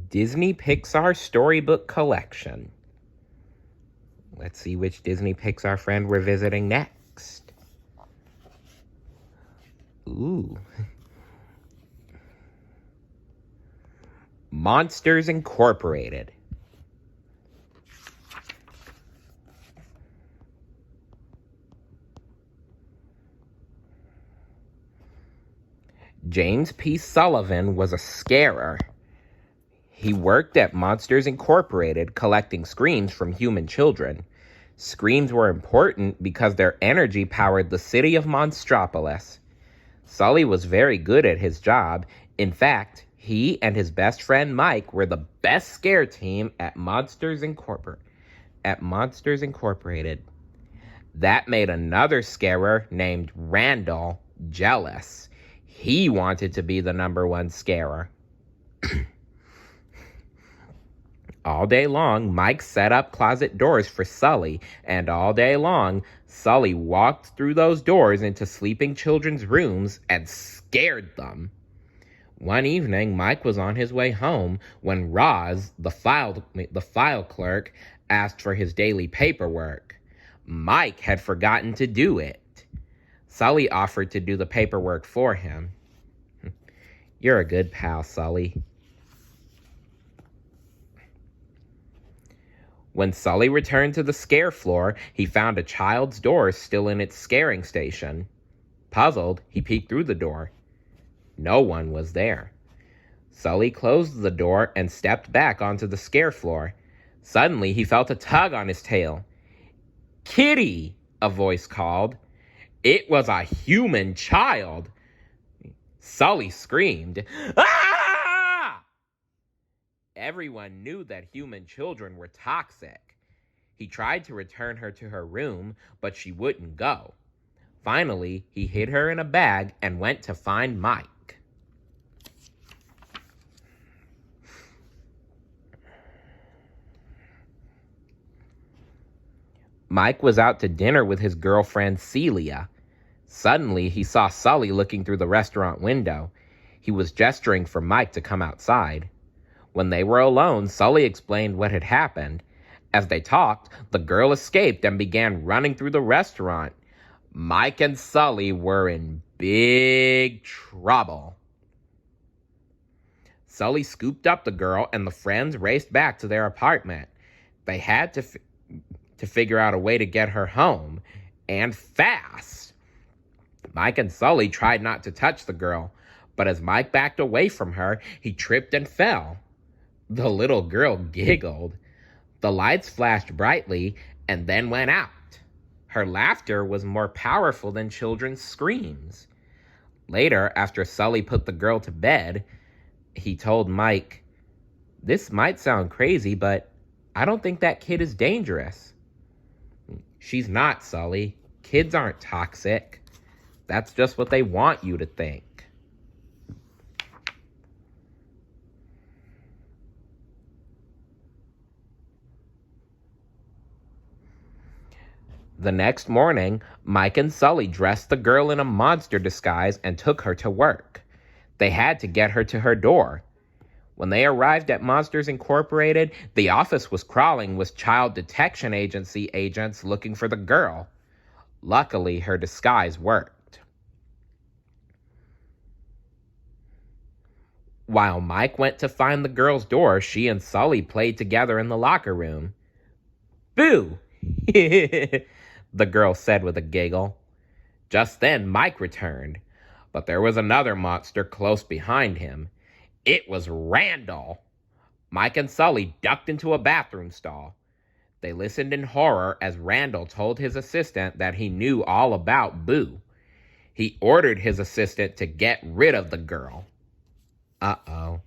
Disney Pixar Storybook Collection. Let's see which Disney Pixar friend we're visiting next. Ooh. Monsters Incorporated. James P. Sullivan was a scarer. He worked at Monsters Incorporated collecting screams from human children. Screams were important because their energy powered the city of Monstropolis. Sulley was very good at his job. In fact, he and his best friend Mike were the best scare team at Monsters Incorporated. That made another scarer named Randall jealous. He wanted to be the number one scarer. All day long, Mike set up closet doors for Sulley, and all day long, Sulley walked through those doors into sleeping children's rooms and scared them. One evening, Mike was on his way home when Roz, the file clerk, asked for his daily paperwork. Mike had forgotten to do it. Sulley offered to do the paperwork for him. You're a good pal, Sulley. When Sulley returned to the scare floor, he found a child's door still in its scaring station. Puzzled, he peeked through the door. No one was there. Sulley closed the door and stepped back onto the scare floor. Suddenly, he felt a tug on his tail. "Kitty!" a voice called. It was a human child. Sulley screamed, "Ah!" Everyone knew that human children were toxic. He tried to return her to her room, but she wouldn't go. Finally, he hid her in a bag and went to find Mike. Mike was out to dinner with his girlfriend Celia. Suddenly, he saw Sulley looking through the restaurant window. He was gesturing for Mike to come outside. When they were alone, Sulley explained what had happened. As they talked, the girl escaped and began running through the restaurant. Mike and Sulley were in big trouble. Sulley scooped up the girl and the friends raced back to their apartment. They had to figure out a way to get her home, and fast. Mike and Sulley tried not to touch the girl, but as Mike backed away from her, he tripped and fell. The little girl giggled. The lights flashed brightly and then went out. Her laughter was more powerful than children's screams. Later, after Sulley put the girl to bed, he told Mike, "This might sound crazy, but I don't think that kid is dangerous." "She's not, Sulley. Kids aren't toxic. That's just what they want you to think." The next morning, Mike and Sulley dressed the girl in a monster disguise and took her to work. They had to get her to her door. When they arrived at Monsters Incorporated, the office was crawling with Child Detection Agency agents looking for the girl. Luckily, her disguise worked. While Mike went to find the girl's door, she and Sulley played together in the locker room. "Boo!" the girl said with a giggle. Just then, Mike returned, but there was another monster close behind him. It was Randall. Mike and Sulley ducked into a bathroom stall. They listened in horror as Randall told his assistant that he knew all about Boo. He ordered his assistant to get rid of the girl. Uh-oh.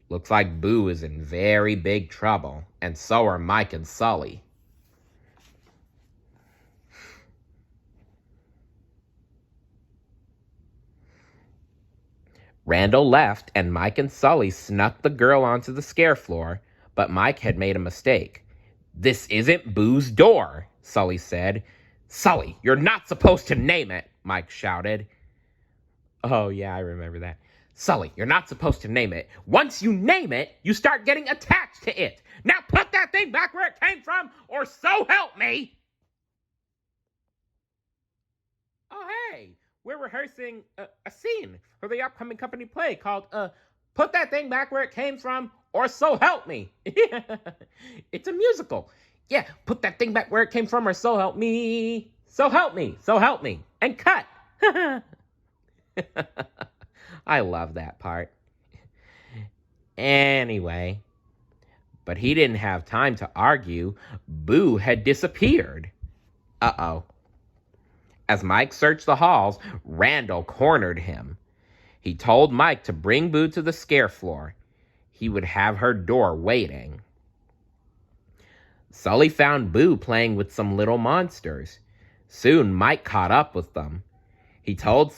Looks like Boo is in very big trouble, and so are Mike and Sulley. Randall left, and Mike and Sulley snuck the girl onto the scare floor, but Mike had made a mistake. "This isn't Boo's door," Sulley said. "Sulley, you're not supposed to name it," Mike shouted. Oh, yeah, I remember that. Sulley, you're not supposed to name it. Once you name it, you start getting attached to it. Now put that thing back where it came from, or so help me! Oh, hey, we're rehearsing a scene for the upcoming company play called, Put That Thing Back Where It Came From, or So Help Me. It's a musical. Yeah, put that thing back where it came from, or so help me. So help me, so help me. And cut. I love that part. Anyway, but he didn't have time to argue. Boo had disappeared. Uh-oh. As Mike searched the halls, Randall cornered him. He told Mike to bring Boo to the scare floor. He would have her door waiting. Sulley found Boo playing with some little monsters. Soon Mike caught up with them. He told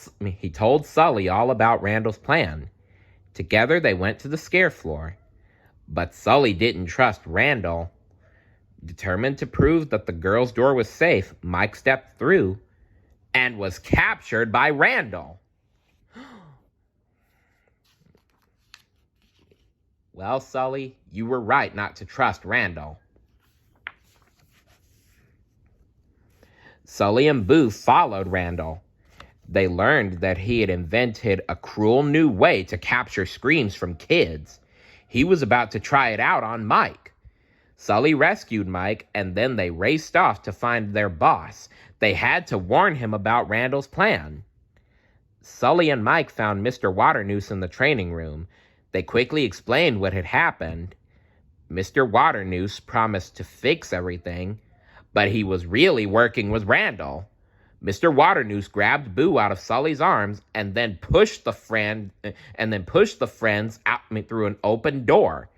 Sulley all about Randall's plan. Together they went to the scare floor. But Sulley didn't trust Randall. Determined to prove that the girl's door was safe, Mike stepped through and was captured by Randall. Well, Sulley, you were right not to trust Randall. Sulley and Boo followed Randall. They learned that he had invented a cruel new way to capture screams from kids. He was about to try it out on Mike. Sulley rescued Mike, and then they raced off to find their boss. They had to warn him about Randall's plan. Sulley and Mike found Mr. Waternoose in the training room. They quickly explained what had happened. Mr. Waternoose promised to fix everything, but he was really working with Randall. Mr. Waternoose grabbed Boo out of Sulley's arms and then pushed the friends out through an open door.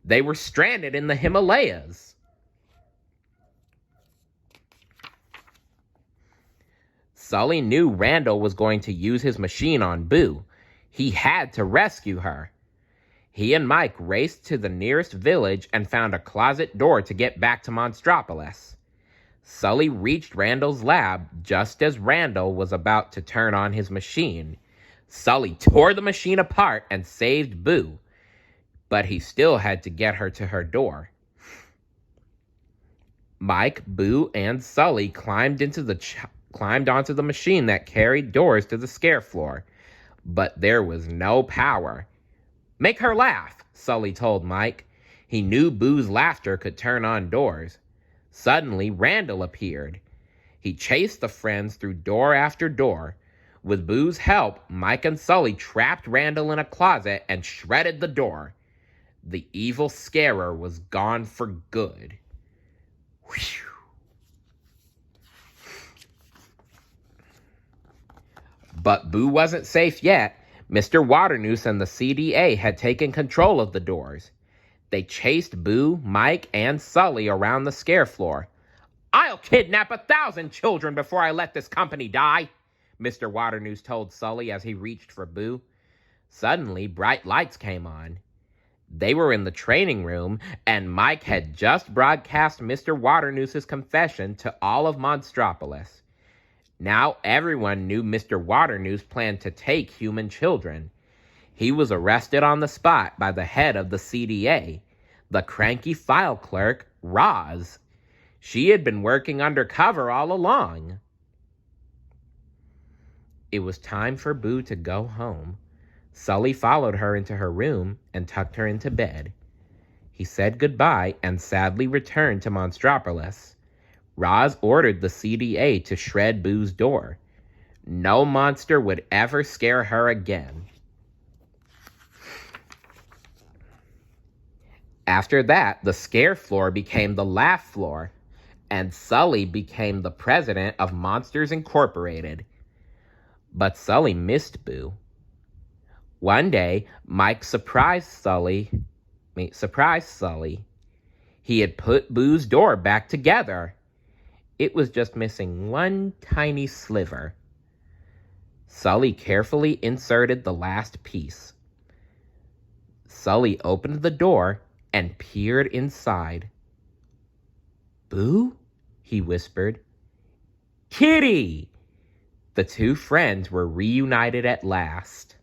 They were stranded in the Himalayas. Sulley knew Randall was going to use his machine on Boo. He had to rescue her. He and Mike raced to the nearest village and found a closet door to get back to Monstropolis. Sulley reached Randall's lab just as Randall was about to turn on his machine. Sulley tore the machine apart and saved Boo, but he still had to get her to her door. Mike, Boo, and Sulley climbed onto the machine that carried doors to the scare floor, but there was no power. "Make her laugh," Sulley told Mike. He knew Boo's laughter could turn on doors. Suddenly, Randall appeared. He chased the friends through door after door. With Boo's help, Mike and Sulley trapped Randall in a closet and shredded the door. The evil scarer was gone for good. Whew. But Boo wasn't safe yet. Mr. Waternoose and the CDA had taken control of the doors. They chased Boo, Mike, and Sulley around the scare floor. "I'll kidnap 1,000 children before I let this company die," Mr. Waternoose told Sulley as he reached for Boo. Suddenly, bright lights came on. They were in the training room, and Mike had just broadcast Mr. Waternoose's confession to all of Monstropolis. Now everyone knew Mr. Waternoose planned to take human children. He was arrested on the spot by the head of the CDA, the cranky file clerk, Roz. She had been working undercover all along. It was time for Boo to go home. Sulley followed her into her room and tucked her into bed. He said goodbye and sadly returned to Monstropolis. Roz ordered the CDA to shred Boo's door. No monster would ever scare her again. After that, the scare floor became the laugh floor, and Sulley became the president of Monsters Incorporated. But Sulley missed Boo. One day, Mike surprised Sulley. He had put Boo's door back together. It was just missing one tiny sliver. Sulley carefully inserted the last piece. Sulley opened the door and peered inside. "Boo?" he whispered. "Kitty!" The two friends were reunited at last.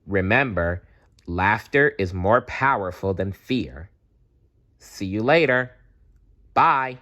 Remember, laughter is more powerful than fear. See you later. Bye.